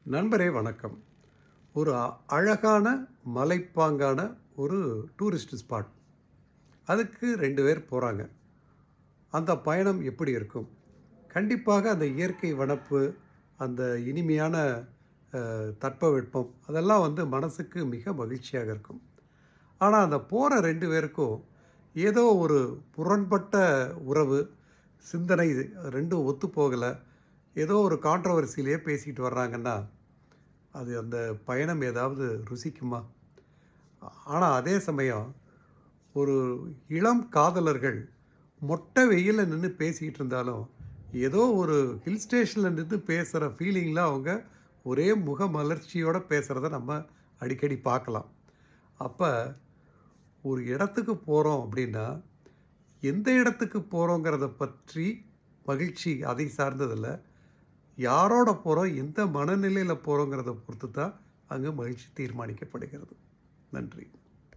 நண்பரே வணக்கம். ஒரு அழகான மலைப்பாங்கான ஒரு டூரிஸ்ட் ஸ்பாட். அதுக்கு 2 பேர் போறாங்க. அந்த பயணம் எப்படி இருக்கும்? கண்டிப்பாக அந்த இயற்கை வனப்பு, அந்த இனிமையான தட்பவெட்பம் அதெல்லாம் மனசுக்கு மிக மகிழ்ச்சியாக இருக்கும். ஆனா, அந்த போற 2 பேருக்கும் ஏதோ ஒரு முரண்பட்ட உறவு, சிந்தனை 2ம் ஒத்துப்போகல. ஏதோ ஒரு கான்ட்ரோவர்சியிலேயே பேசிக்கிட்டு வர்றாங்கன்னா, அது அந்த பயணம் ஏதாவது ருசிக்குமா? ஆனா, அதே சமயம் ஒரு இளம் காதலர்கள் மொட்டை வெயில்ல நின்னு பேசிக்கிட்டு இருந்தாலும், ஏதோ ஒரு ஹில் ஸ்டேஷன்ல நின்னு பேசுற ஃபீலிங்ல அவங்க ஒரே முகமலர்ச்சியோட பேசுறத நம்ம அடிக்கடி பார்க்கலாம். அப்ப ஒரு இடத்துக்கு போறோம் அப்படின்னா, எந்த இடத்துக்கு போறோங்கிறத பற்றி மகிழ்ச்சி அதை சார்ந்ததில்ல. யாரோட போறோம், எந்த மனநிலையில போறோங்கிறத பொறுத்து தான் அங்க மகிழ்ச்சி தீர்மானிக்கப்படுகிறது. நன்றி.